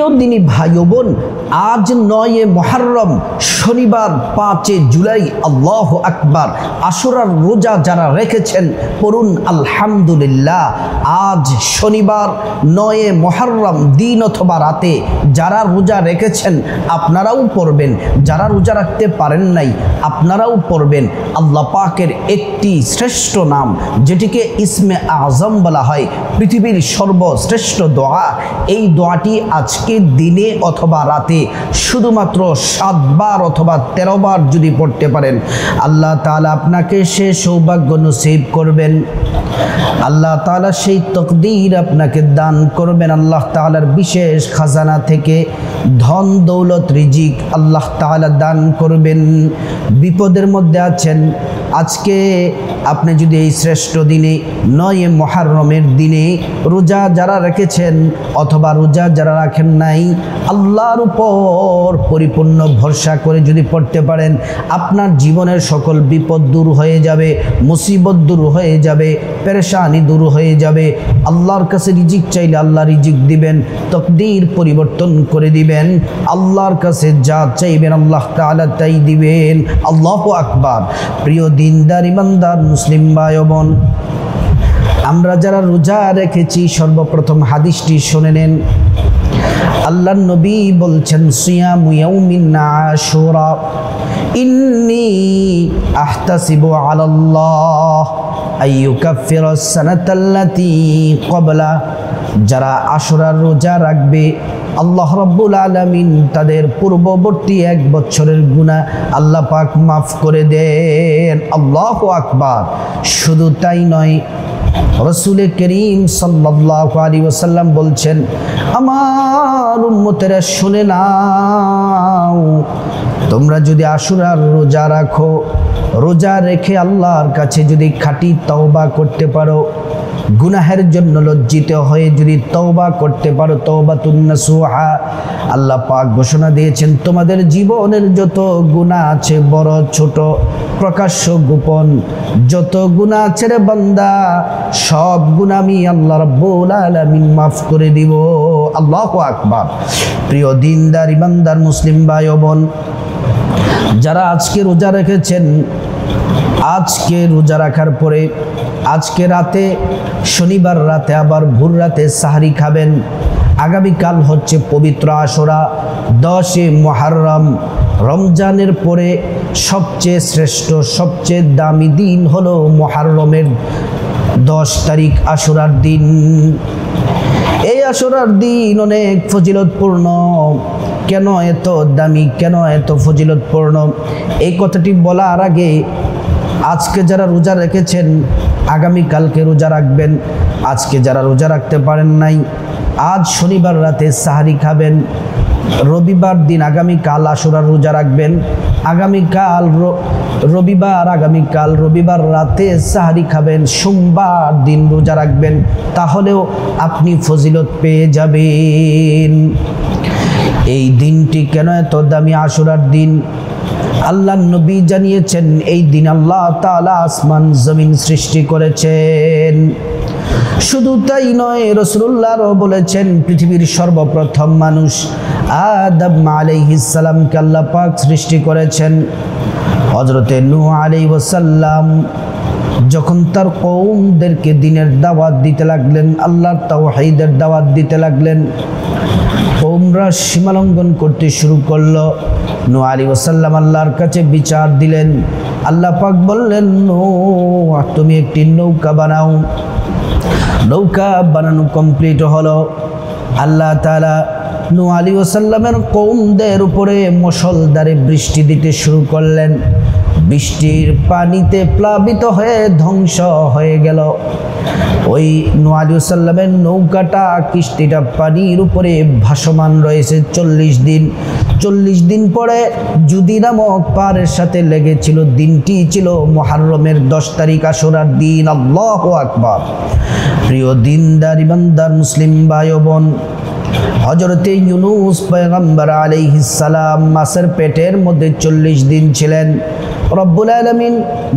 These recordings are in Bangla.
প্রিয় দিনী ভাই ও বোন, আজ 9 মুহররম শনিবার 5 জুলাই, আল্লাহু আকবার। আশুরার রোজা যারা রেখেছেন পড়ুন আলহামদুলিল্লাহ। আজ শনিবার 9 মুহররম দিন অথবা রাতে যারা রোজা রেখেছেন আপনারাও পড়বেন, যারা রোজা রাখতে পারেন নাই আপনারাও পড়বেন। আল্লাহ পাকের একটি শ্রেষ্ঠ নাম যেটিকে ইসমে আজম বলা হয়, পৃথিবীর সর্বশ্রেষ্ঠ দোয়া। এই দোয়াটি আজকের দিনে অথবা রাতে শুধুমাত্র 7 বার অথবা 13 বার যদি পড়তে পারেন, আল্লাহ তাআলা আপনাকে সে সৌভাগ্য নসিব করবেন। আল্লাহ তাআলা সেই তকদির আপনাকে দান করবেন। আল্লাহ তাআলার বিশেষ খাজানা থেকে ধন দৌলত রিজিক আল্লাহ তাআলা দান করবেন। বিপদের মধ্যে আছেন, আজকে আপনি যদি এই শ্রেষ্ঠ দিনে 9 মুহররমের দিনে রোজা যারা রেখেছেন অথবা রোজা যারা রাখেন নাই, আল্লাহর উপর পরিপূর্ণ ভরসা করে যদি পড়তে পারেন, আপনার জীবনের সকল বিপদ দূর হয়ে যাবে, মুসিবত দূর হয়ে যাবে, পেরেশানি দূর হয়ে যাবে। আল্লাহর কাছে রিজিক চাইলে আল্লাহ রিজিক দিবেন, তকদির পরিবর্তন করে দিবেন। আল্লাহর কাছে যা চাইবেন আল্লাহ তাআলা তাই দিবেন। আল্লাহু আকবার। প্রিয় দিনদার ইমানদার মুসলিম ভাই ও বোন, আমরা যারা রোজা রেখেছি সর্বপ্রথম হাদিসটি শুনে নেন। আল্লাহর নবী বলছেন, সিয়ামু ইয়াউমিন আশুরা ইন্নী আহতাসিবু আলাল্লাহ আইয়ুকাফিরাস সানাতাল্লাতী ক্বাবলা। যারা আশুরার রোজা রাখবে আল্লাহ রাব্বুল আলামিন তাদের পূর্ববর্তী 1 বছরের গুনাহ আল্লাহ পাক মাফ করে দেন। আল্লাহু আকবার। শুধু তাই নয়, রাসূল করিম সাল্লাল্লাহু আলাইহি ওয়াসাল্লাম বলছেন, আমার উম্মতেরা শুনে নাও, তোমরা যদি আশুরার রোজা রাখো, রোজা রেখে আল্লাহর কাছে যদি খাঁটি তওবা করতে পারো, গুনাহের জন্য লজ্জিত হয়ে যদি তওবা করতে পারো, তওবাতুন নাসুহা, আল্লাহ পাক ঘোষণা দিয়েছেন তোমাদের জীবনের যত গুনাহ আছে, বড় ছোট, প্রকাশ্য গোপন, যত গুনাহ আছে রে বান্দা, সব গুনাহ আমি আল্লাহ রাব্বুল আলামিন মাফ করে দিব। আল্লাহু আকবার। প্রিয় দিনদার ইমানদার মুসলিম ভাই ও বোন, যারা আজকে রোজা রেখেছেন, আজকে রোজা রাখার পরে আজকে রাতে, শনিবার রাতে আবার ভোর রাতে সাহরি খাবেন। আগামীকাল হচ্ছে পবিত্র আশুরা, 10 মুহররম। রমজানের পরে সবচেয়ে শ্রেষ্ঠ, সবচেয়ে দামি দিন হলো মুহররমের 10 তারিখ, আশুরার দিন। এই আশুরার দিন অনেক ফজিলতপূর্ণ। কেন এত দামি, কেন এত ফজিলতপূর্ণ, এই কথাটি বলার আগে আজকে যারা রোজা রেখেছেন আগামীকালকে রোজা রাখবেন। আজকে যারা রোজা রাখতে পারেন নাই, আজ শনিবার রাতে সাহরি খাবেন, রবিবার দিন আগামীকাল আশুরার রোজা রাখবেন, আগামীকাল রবিবার, আগামীকাল রবিবার রাতে সাহরি খাবেন, সোমবার দিন রোজা রাখবেন, তাহলেও আপনি ফজিলত পেয়ে যাবেন। এই দিনটি কেন এত দামি? আশুরার দিন আল্লাহর নবী জানিয়েছেন, এই দিন আল্লাহ তাআলা আসমান জমিন সৃষ্টি করেছেন। শুধু তাই নয়, রাসূলুল্লাহও বলেছেন, পৃথিবীর সর্বপ্রথম মানুষ আদম আলাইহিস সালামকে আল্লাহ পাক সৃষ্টি করেছেন। হযরতে নূহ আলাইহিস সালাম যখন তার কওমদেরকে দ্বীনের দাওয়াত দিতে লাগলেন, আল্লাহর তাওহীদের দাওয়াত দিতে লাগলেন, কওমরা সীমালঙ্ঘন করতে শুরু করলো। নূহ আলাইহিস সালাম আল্লাহর কাছে বিচার দিলেন। আল্লাহ পাক বললেন, নূহ তুমি একটি নৌকা বানাও। নৌকা বানানো কমপ্লিট হলো। আল্লাহ তাআলা নূহ আলাইহিস সালামের কওমদের উপরে মুষলধারে বৃষ্টি দিতে শুরু করলেন। বৃষ্টির পানিতে প্লাবিত হয়ে ধ্বংস হয়ে গেল। ওই নূহ আলাইহিস সালামের নৌকাটা, কিস্তিটা পানির উপরে ভাসমান রয়েছে 40 দিন। 40 দিন পরে জুদি নামক পাহাড়ের সাথে লেগেছিল। দিনটি ছিল মুহররমের 10 তারিখ, আশুরার দিন। আল্লাহু আকবার। প্রিয় দিনদার ইমানদার মুসলিম ভাই ও বোন, হযরতে ইউনূস পয়গম্বর আলাইহিস সালাম মাছের পেটের মধ্যে 40 দিন ছিলেন। রব্বুল আলামিন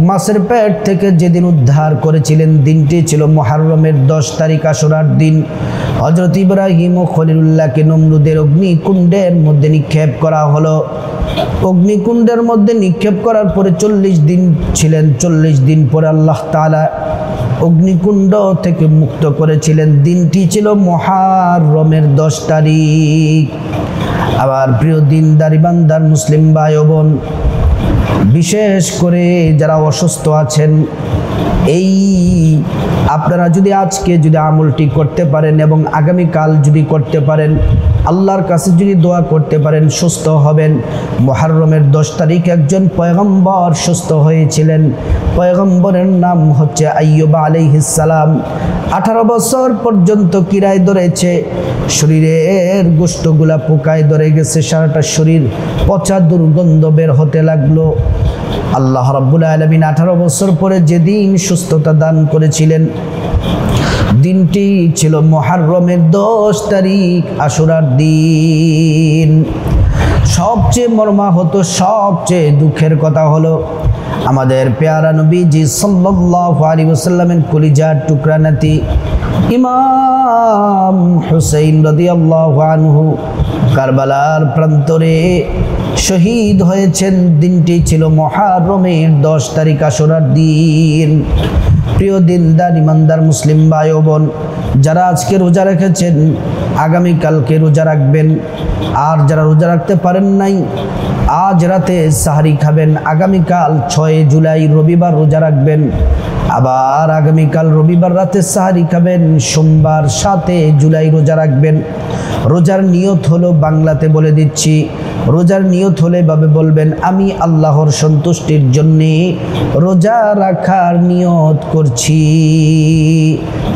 মাছের পেট থেকে যেদিন উদ্ধার করেছিলেন দিনটি ছিল মুহররমের 10 তারিখ আশুরার দিন। হযরত ইব্রাহিম ও খলিলুল্লাহকে নমরুদের অগ্নিকুণ্ডের মধ্যে নিক্ষেপ করা হলো। অগ্নিকুণ্ডের মধ্যে নিক্ষেপ করার পরে 40 দিন ছিলেন। 40 দিন পরে আল্লাহ তাআলা অগ্নিকুণ্ড থেকে মুক্ত করেছিলেন। দিনটি ছিল মুহররমের 10 তারিখ। আবার প্রিয় দিনদারি বান্দার মুসলিম ভাই ও বোন, বিশেষ করে যারা অসুস্থ আছেন, এই আপনারা যদি আজকে যদি আমলটি করতে পারেন এবং আগামীকাল যদি করতে পারেন, আল্লাহর কাছে যদি দোয়া করতে পারেন, সুস্থ হবেন। মুহররমের 10 তারিখ একজন পয়গম্বর সুস্থ হয়েছিলেন। পয়গম্বরের নাম হচ্ছে আইয়ুব আলাইহিস সালাম। 18 বছর পর্যন্ত কিরায় ধরেছে, শরীরের গোশতগুলা পোকায় ধরে গেছে, সারাটা শরীর পচা দুর্গন্ধ বের হতে লাগলো। আল্লাহ রাব্বুল আলামিন 18 বছর পরে যেদিন সুস্থতা দান করেছিলেন, দিনটি ছিল মুহররমের 10 তারিখ আশুরার দিন। সবচেয়ে মর্মাহত, সবচেয়ে দুঃখের কথা হলো আমাদের পেয়ারা নবীজি সাল্লাল্লাহু আলাইহি ওয়াসাল্লামের কলিজার টুকরা নাতি ইমাম হুসাইন রাদিয়াল্লাহু আনহু কারবালার প্রান্তরে শহীদ হয়েছেন। দিনটি ছিল মুহররমের 10 তারিখ আশুরার দিন। প্রিয় দিনদার ইমানদার মুসলিম ভাই ও বোন, যারা আজকে রোজা রেখেছেন আগামীকালকে রোজা রাখবেন। আর যারা রোজা রাখতে পারেন নাই, আজ রাতে সাহরি খাবেন। আগামীকাল 6 জুলাই রবিবার রোজা রাখবেন। আবার আগামীকাল রবিবার রাতে সাহরি খাবেন। সোমবার 7 জুলাই রোজা রাখবেন। রোজার নিয়ত হলো, বাংলাতে বলে দিচ্ছি, রোজার নিয়ত হলে ভাবে বলবেন, আমি আল্লাহর সন্তুষ্টির জন্যে রোজা রাখার নিয়ত করছি।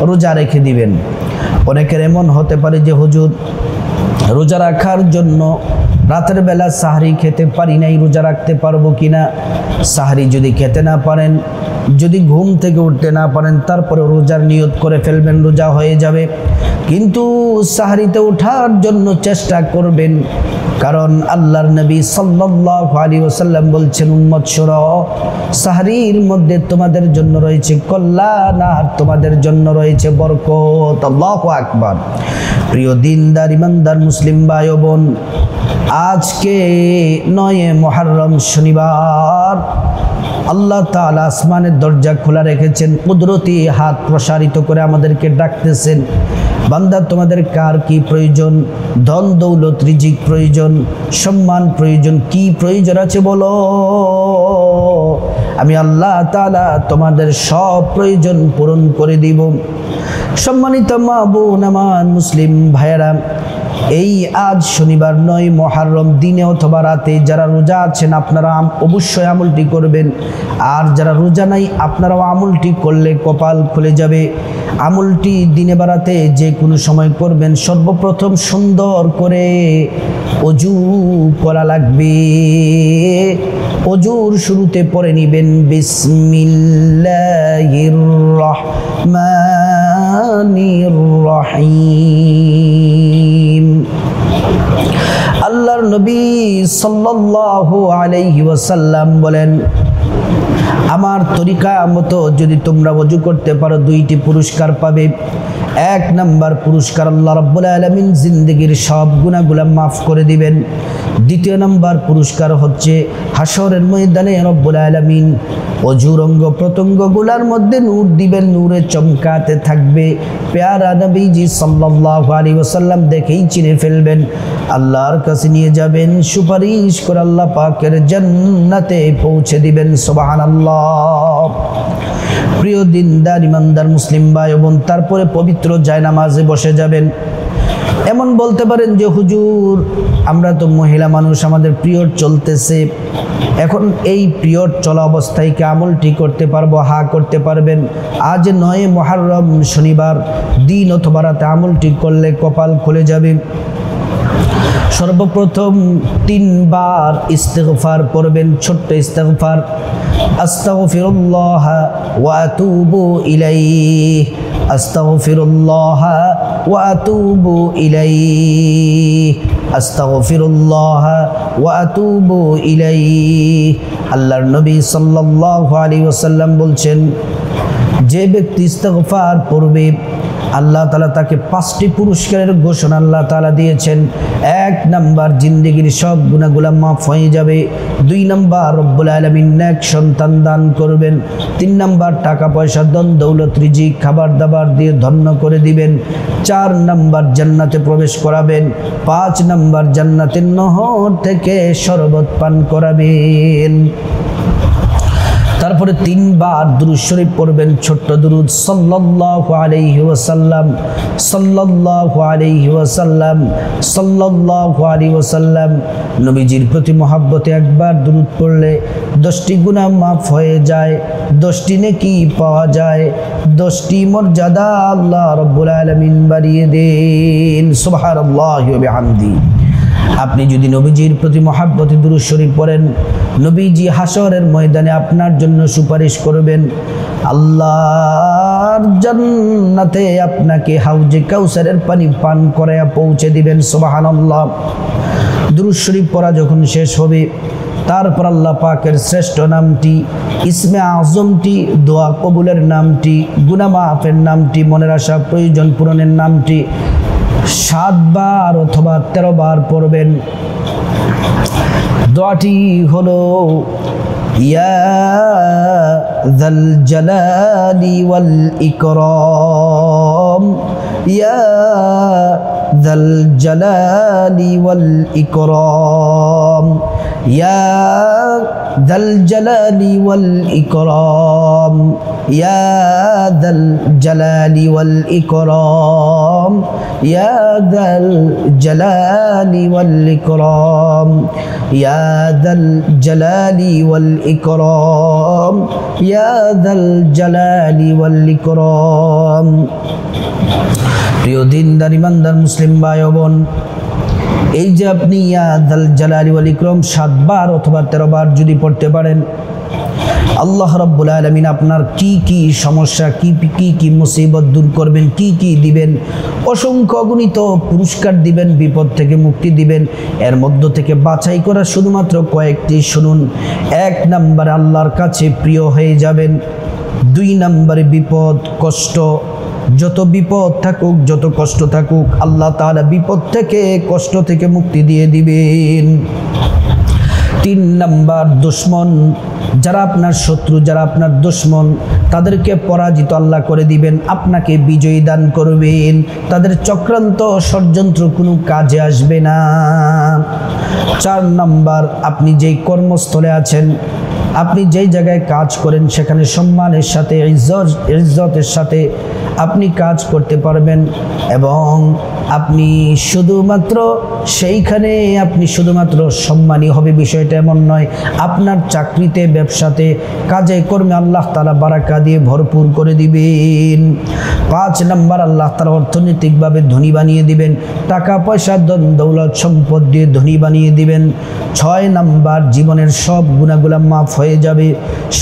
রোজা রেখে দিবেন। অনেকের এমন হতে পারে যে হুজুর রোজা রাখার জন্য রাতের বেলা সাহরি খেতে পারি নাই, রোজা রাখতে পারবো কিনা? সাহরি যদি খেতে না পারেন, যদি ঘুম থেকে উঠতে না পারেন, তারপরে রোজার নিয়ত করে ফেলবেন, রোজা হয়ে যাবে। কিন্তু সাহরিতে ওঠার জন্য চেষ্টা করবেন, কারণ আল্লাহর নবী সাল্লাল্লাহু আলাইহি ওয়াসাল্লাম বলছেন, উম্মত শোনো, সাহরির মধ্যে তোমাদের জন্য রয়েছে কল্যাণ আর তোমাদের জন্য রয়েছে বরকত। আল্লাহু আকবার। প্রিয় দিনদার ইমানদার মুসলিম ভাই ও বোন, আজকে 9 মুহররম শনিবার। আল্লাহ তাআলা আসমানের দরজা খোলা রেখেছেন, কুদরতি হাত প্রসারিত করে আমাদেরকে ডাকতেছেন, বান্দা তোমাদের কার কি প্রয়োজন? ধন দৌলত রিজিক প্রয়োজন, সম্মান প্রয়োজন, কি প্রয়োজন আছে বলো, আমি আল্লাহ তাআলা তোমাদের সব প্রয়োজন পূরণ করে দিব। সম্মানিত মা বোন আমার মুসলিম ভাইয়েরা, এই আজ শনিবার 9 মুহররম দিনে অথবা রাতে যারা রোজা আছেন আপনারা অবশ্যই আমলটি করবেন। আর যারা রোজা নাই আপনারাও আমলটি করলে কপাল খুলে যাবে। আমলটি দিনে বা রাতে যে কোনো সময় করবেন। সর্বপ্রথম সুন্দর করে ওযু করা লাগবে। ওযুর শুরুতে পড়ে নেবেন বিসমিল্লাহির রহমানির রহিম। আল্লাহর নবী সাল্লাল্লাহু আলাইহি ওয়াসাল্লাম বলেন, আমার তরিকা মতো যদি তোমরা ওযু করতে পারো 2টি পুরস্কার পাবে। 1 নাম্বার পুরস্কার, আল্লাহ রাব্বুল আলামিন জিন্দেগীর সব গুনাহগুলো মাফ করে দিবেন। 2য় নাম্বার পুরস্কার হচ্ছে হাসরের ময়দানে রব্বুল আলামিন ওযুর অঙ্গ প্রত্যঙ্গগুলোর মধ্যে নূর দিবেন, নূরে চমকাতে থাকবে। প্যারা নবীজি সাল্লাল্লাহু আলাইহি ওয়াসাল্লাম দেখেই চিনে ফেলবেন, আল্লাহর কাছে নিয়ে যাবেন, সুপারিশ করে আল্লাহ পাকের জান্নাতে পৌঁছে দিবেন। সুবহানাল্লাহ। প্রিয় দিনদার ইমানদার মুসলিম ভাই বোন, তারপরে পবিত্র জায়নামাজে বসে যাবেন। এমন বলতে পারেন যে হুজুর আমরা তো মহিলা মানুষ, আমাদের পিরিয়ড চলতেছে, এখন এই পিরিয়ড চলা অবস্থায় কি আমলটি করতে পারবো? হ্যাঁ, করতে পারবেন। আজ 9 মুহররম শনিবার দিন অথবা রাতে আমলটি করলে কপাল খুলে যাবে। সর্বপ্রথম 3 বার ইস্তিগফার পড়বেন, ছোট্ট ইস্তিগফার, আস্তাগফিরুল্লাহ ওয়া আতুবু ইলাইহি, আস্তাগফিরুল্লাহ ওয়া আতুবু ইলাইহি, আস্তাগফিরুল্লাহ ওয়া আতুবু ইলাইহি। আল্লাহর নবী সাল্লাল্লাহু আলাইহি ওয়াসাল্লাম বলছেন, যে ব্যক্তি ইস্তিগফার পড়বে আল্লাহ তাআলা তাকে 5টি পুরস্কারের ঘোষণা আল্লাহ তাআলা দিয়েছেন। 1 নাম্বার, জিন্দেগির সব গুনাহগুলো মাফ হয়ে যাবে। 2 নাম্বার, রব্বুল আলামিন নেক সন্তান দান করবেন। 3 নাম্বার, টাকা পয়সা ধন দৌলত রিজিক খাবার দাবার দিয়ে ধন্য করে দিবেন। 4 নাম্বার, জান্নাতে প্রবেশ করাবেন। 5 নাম্বার, জান্নাতের নহর থেকে শরবত পান করাবেন। তারপরে 3 বার দুরূদ শরীফ পড়বেন, ছোট্ট দুরূদ, সাল্লাল্লাহু আলাইহি ওয়াসাল্লাম, সাল্লাল্লাহু আলাইহি ওয়াসাল্লাম, সাল্লাল্লাহু আলাইহি ওয়াসাল্লাম। নবীজির প্রতি মহব্বতে একবার দুরূদ পড়লে 10টি গুনাহ মাফ হয়ে যায়, 10টি নেকি পাওয়া যায়, 10টি মর্যাদা আল্লাহ রাব্বুল আলামিন বাড়িয়ে দেন। সুবহানাল্লাহি ওয়া বিহামদিহি। আপনি যদি নবীজির প্রতি মহব্বতে দুরূদ শরীফ পড়েন, নবীজি হাসরের ময়দানে আপনার জন্য সুপারিশ করবেন। আল্লাহর জান্নাতে আপনাকে হাউজে কাউসারের পানি পান করায়া পৌঁছে দিবেন। সুবহানাল্লাহ। দুরূদ শরীফ পড়া যখন শেষ হবে, তারপর আল্লাহ পাকের শ্রেষ্ঠ নামটি, ইসমে আজমটি, দোয়া কবুলের নামটি, গুনাহ মাফের নামটি, মনের আশা প্রয়োজন পূরণের নামটি 7 বার অথবা 13 বার পড়বেন। দোয়াটি হলো, ইয়া যাল জালালি ওয়াল ইকরাম, ইয়া যাল জালালি ওয়াল ইকরাম, ইয়া যাল জালালি ওয়াল ইকরাম, ইয়া যাল জালালি ওয়াল ইকরাম, ইয়া যাল জালালি ওয়াল ইকরাম, ইয়া যাল জালালি ওয়াল ইকরাম, ইয়া যাল জালালি ওয়াল ইকরাম। প্রিয় দিনদার ইমানদার মুসলিম ভাই ও বোন, এই যে আপনি ইয়া যাল জালালি ওয়াল ইকরাম 7 বার অথবা 13 বার যদি পড়তে পারেন, আল্লাহ রাব্বুল আলামিন আপনার কি কি সমস্যা, কি কি মুসিবত দূর করবেন, কি দিবেন, অসংখ্য অগণিত পুরস্কার দিবেন, বিপদ থেকে মুক্তি দিবেন। এর মধ্য থেকে বাছাই করা শুধুমাত্র কয়েকটি শুনুন। 1 নম্বরে আল্লাহর কাছে প্রিয় হয়ে যাবেন। 2 নম্বরে বিপদ কষ্ট, যত বিপদ থাকুক, যত কষ্ট থাকুক, আল্লাহ তাআলা বিপদ থেকে কষ্ট থেকে মুক্তি দিয়ে দিবেন। 3 নম্বর, দুশমন, যারা আপনার শত্রু, যারা আপনার দুশমন, তাদেরকে পরাজিত আল্লাহ করে দিবেন, আপনাকে বিজয়ী দান করবেন। তাদের চক্রান্ত ষড়যন্ত্র কোনো কাজে আসবে না। 4 নম্বর, আপনি যেই কর্মস্থলে আছেন, আপনি যেই জায়গায় কাজ করেন, সেখানে সম্মানের সাথে, ইজ্জতের সাথে আপনি কাজ করতে পারবেন এবং আপনি শুধুমাত্র সেইখানে আপনি শুধুমাত্র সম্মানী হবে বিষয়টা এমন নয়। আপনার চাকরিতে, ব্যবসাতে, কাজে কর্মে আল্লাহ তাআলা বারাকা দিয়ে ভরপুর করে দিবেন। 5 নম্বর, আল্লাহ তাআলা অর্থনৈতিকভাবে ধনী বানিয়ে দিবেন, টাকা পয়সা ধন দৌলত সম্পদ দিয়ে ধনী বানিয়ে দিবেন। 6 নম্বর, জীবনের সব গুনাহগুলো মাফ হয়ে যাবে।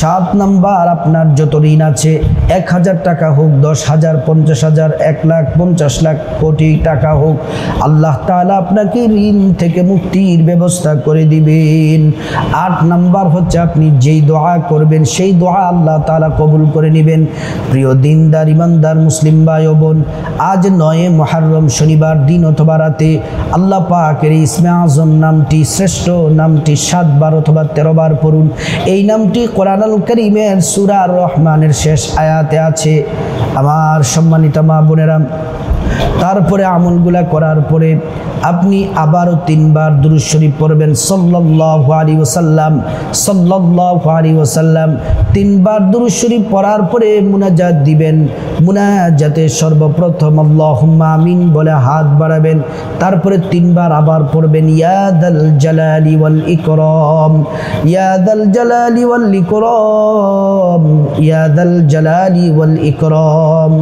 7 নম্বর, আপনার যত ঋণ আছে, 1000 টাকা হোক, 10,000, 50,000, 1 লাখ, 50 লাখ, কোটি টাকা হোক, আল্লাহ তাআলা আপনাকে ঋণ থেকে মুক্তির ব্যবস্থা করে দিবেন। 8 নম্বর হচ্ছে, আপনি যেই দোয়া করবেন সেই দোয়া আল্লাহ তাআলা কবুল করে নেবেন। প্রিয় দিনদার ইমানদার মুসলিম ভাই ও বোন, আজ 9 মুহররম শনিবার দিন অথবা রাতে আল্লাহ পাকের ইসমে আজম নামটি, শ্রেষ্ঠ নামটি 7 বার অথবা 13 বার পড়ুন। এই নামটি কোরআনুল কারীমের সূরা আর রহমানের শেষ আয়াতে আছে। আমার সম্মানিত মা বোনেরা, তারপরে আমলগুলা করার পরে আপনি আবারও 3 বার দুরূদ শরীফ পড়বেন, সাল্লাল্লাহু আলাইহি ওয়াসাল্লাম, সাল্লাল্লাহু আলাইহি ওয়াসাল্লাম। 3 বার দুরূদ শরীফ পড়ার পরে মুনাজাত দিবেন। মুনাজাতে সর্বপ্রথম আল্লাহুম্মা আমিন বলে হাত বাড়াবেন। তারপরে 3 বার আবার পড়বেন, ইয়া যাল জালালি ওয়াল ইকরাম, ইয়া যাল জালালি ওয়াল ইকরাম, ইয়া যাল জালালি ওয়াল ইকরাম।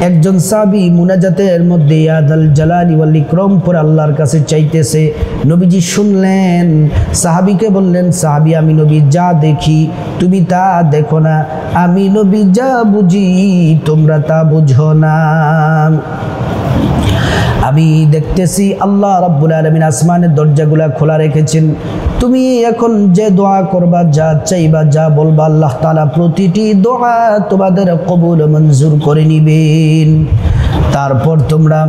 একজন সাহাবী মুনাজাতের মধ্যে ইয়া যাল জালালি ওয়াল ইকরাম পড়ে আল্লাহর কাছে চাইতেছে। নবীজি শুনলেন, সাহাবীকে বললেন, সাহাবী, আমি নবী যা দেখি তুমি তা দেখো না, আমি নবী যা বুঝি তোমরা তা বুঝো না। আমি দেখতেছি আল্লাহ রাব্বুল আলামিন আসমানের দরজাগুলা খোলা রেখেছেন। তুমি এখন যে দোয়া করবা, যা চাইবা, যা বলবা, আল্লাহ তাআলা প্রতিটি দোয়া তোমাদের কবুল মঞ্জুর করে নিবেন। তারপর তোমরা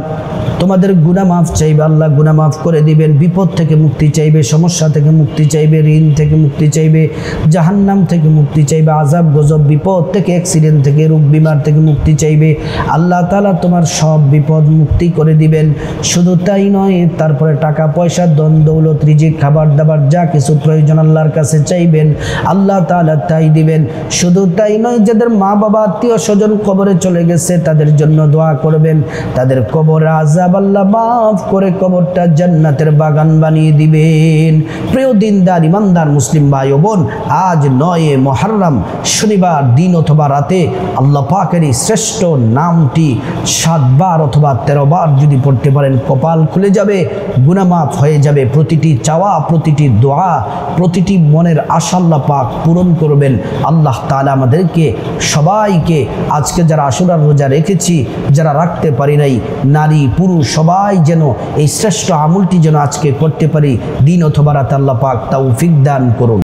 তোমাদের গুনাহ মাফ চাইবে, আল্লাহ গুনাহ মাফ করে দিবেন। বিপদ থেকে মুক্তি চাইবে, সমস্যা থেকে মুক্তি চাইবে, ঋণ থেকে মুক্তি চাইবে, জাহান্নাম থেকে মুক্তি চাইবে, আযাব গজব বিপদ থেকে, অ্যাক্সিডেন্ট থেকে, রোগ বিমার থেকে মুক্তি চাইবে। আল্লাহ তাআলা তোমার সব বিপদ মুক্তি করে দিবেন। শুধু তাই নয়, তারপরে টাকা পয়সা, ধন দৌলত, রিজিক, খাবার দাবার যা কিছু প্রয়োজন আল্লাহর কাছে চাইবেন, আল্লাহ তাআলা তাই দিবেন। শুধু তাই নয়, যাদের মা বাবা আত্মীয় স্বজন কবরে চলে গেছে তাদের জন্য দোয়া করবেন, তাদের কবর আযাব আল্লাহ মাফ করে কবরটা জান্নাতের বাগান বানিয়ে দিবেন। প্রিয় দিনদার ইমানদার মুসলিম ভাই ও বোন, আজ ৯ মুহররম শনিবার দিন অথবা রাতে আল্লাহ পাকের এই শ্রেষ্ঠ নামটি ৭ বার অথবা ১৩ বার যদি পড়তে পারেন, কপাল খুলে যাবে, গুনাহ মাফ হয়ে যাবে। প্রতিটি চাওয়া, প্রতিটি দোয়া, প্রতিটি মনের আশা আল্লাহ পাক পূরণ করবেন। আল্লাহ তাআলা আমাদেরকে সবাইকে আজকে যারা আশুরার রোজা রেখেছি, যারা রাখতে পারি নাই, নারী পুরুষ সবাই যেন এই শ্রেষ্ঠ আমলটি যেন আজকে করতে পারি, দিন অথবা রাতে আল্লাহ পাক তৌফিক দান করুন।